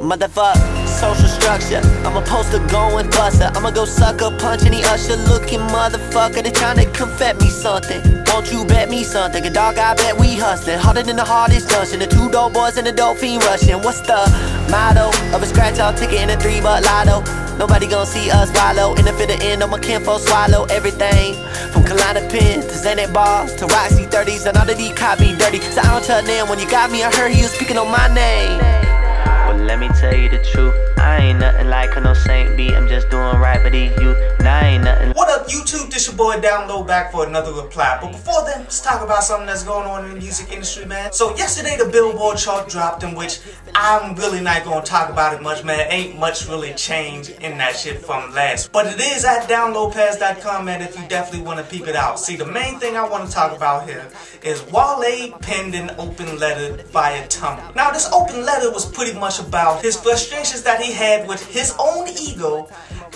Motherfuck, social structure. I'm a poster going buster. I'ma go sucker punch any usher looking motherfucker. They tryna confess me something. Won't you bet me something? A dog, I bet we hustling harder than the hardest dungeon. The two dope boys and the dope fiend rushing. What's the motto of a scratch-off ticket and a 3-buck lotto? Nobody gon' see us wallow in the fit of end of my kinfolk swallow everything from Kalana Pins to Xanax bars to Roxy 30s and all of these copy dirty. So I don't tell them when you got me, I heard he was speaking on my name. Well, let me tell you the truth. I ain't nothing like no Saint B. I'm just doing right for these youth. Now I ain't nothing. What up, YouTube? This your boy Down Low back for another reply. But before then, let's talk about something that's going on in the music industry, man. So yesterday the Billboard chart dropped, in which I'm really not gonna talk about it much, man. Ain't much really changed in that shit from last. But it is at downloadpass.com, man, if you definitely want to peep it out. See, the main thing I want to talk about here is Wale penned an open letter via Tumblr. Now, this open letter was pretty much about his frustrations that he had with his own ego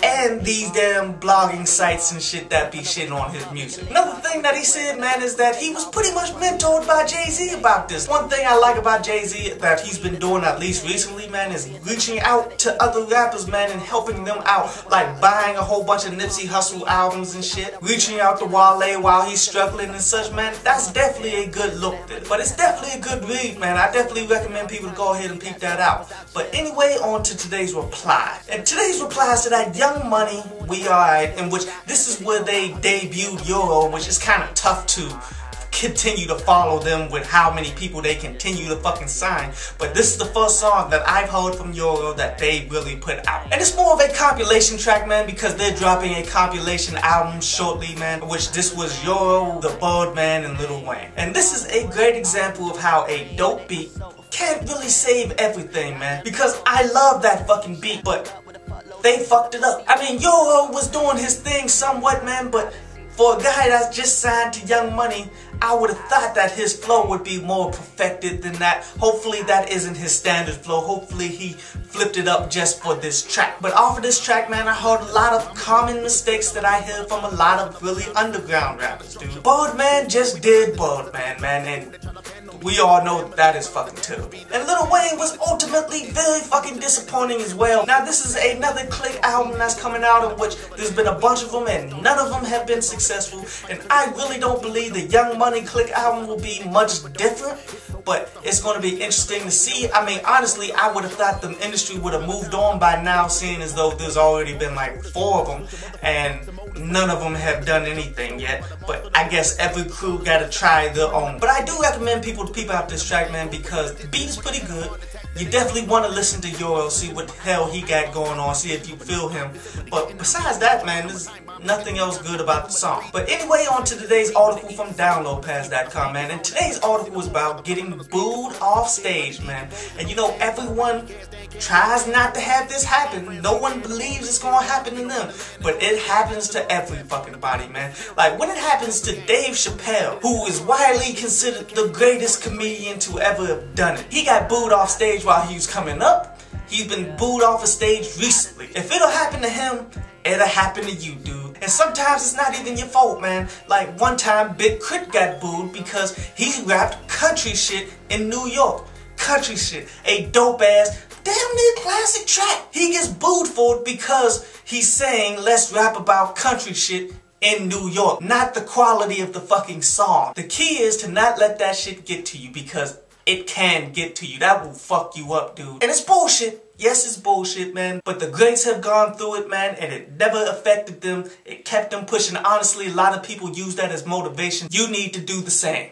and these damn blogging sites and shit that be shitting on his music. Another thing that he said, man, is that he was pretty much mentored by Jay-Z about this. One thing I like about Jay-Z that he's been doing, at least recently, man, is reaching out to other rappers, man, and helping them out. Like buying a whole bunch of Nipsey Hussle albums and shit. Reaching out to Wale while he's struggling and such, man. That's definitely a good look there. But it's definitely a good read, man. I definitely recommend people to go ahead and peep that out. But anyway, on to today's reply. And today's reply is to that Young Money, We Alright, in which this is where they debuted Euro, which is kind of tough to continue to follow them with how many people they continue to fucking sign. But this is the first song that I've heard from Euro that they really put out. And it's more of a compilation track, man, because they're dropping a compilation album shortly, man, which this was Euro, the Birdman, and Lil Wayne. And this is a great example of how a dope beat can't really save everything, man, because I love that fucking beat, but they fucked it up. I mean, Euro was doing his thing somewhat, man, but for a guy that's just signed to Young Money, I would have thought that his flow would be more perfected than that. Hopefully that isn't his standard flow. Hopefully he flipped it up just for this track. But off of this track, man, I heard a lot of common mistakes that I heard from a lot of really underground rappers, dude. Birdman just did Birdman, man, and we all know that is fucking terrible. And Lil Wayne was ultimately very fucking disappointing as well. Now this is another Click album that's coming out, in which there's been a bunch of them and none of them have been successful. And I really don't believe the Young Money Click album will be much different. But it's going to be interesting to see. I mean, honestly, I would have thought the industry would have moved on by now, seeing as though there's already been like 4 of them and none of them have done anything yet. But I guess every crew got to try their own. But I do recommend people to peep out this track, man, because the beat is pretty good. You definitely want to listen to Euro, see what the hell he got going on, see if you feel him. But besides that, man, there's nothing else good about the song. But anyway, on to today's article from downloadpass.com, man. And today's article is about getting booed off stage, man. And you know, everyone tries not to have this happen. No one believes it's gonna happen to them. But it happens to every fucking body, man. Like when it happens to Dave Chappelle, who is widely considered the greatest comedian to ever have done it. He got booed off stage while he was coming up. He's been booed off a stage recently. If it'll happen to him, it'll happen to you, dude. And sometimes it's not even your fault, man. Like one time, Big Crit got booed because he rapped country shit in New York. Country shit. A dope ass, damn near classic track. He gets booed for it because he's saying, let's rap about country shit in New York. Not the quality of the fucking song. The key is to not let that shit get to you, because it can get to you. That will fuck you up, dude. And it's bullshit. Yes, it's bullshit, man. But the greats have gone through it, man, and it never affected them. It kept them pushing. Honestly, a lot of people use that as motivation. You need to do the same.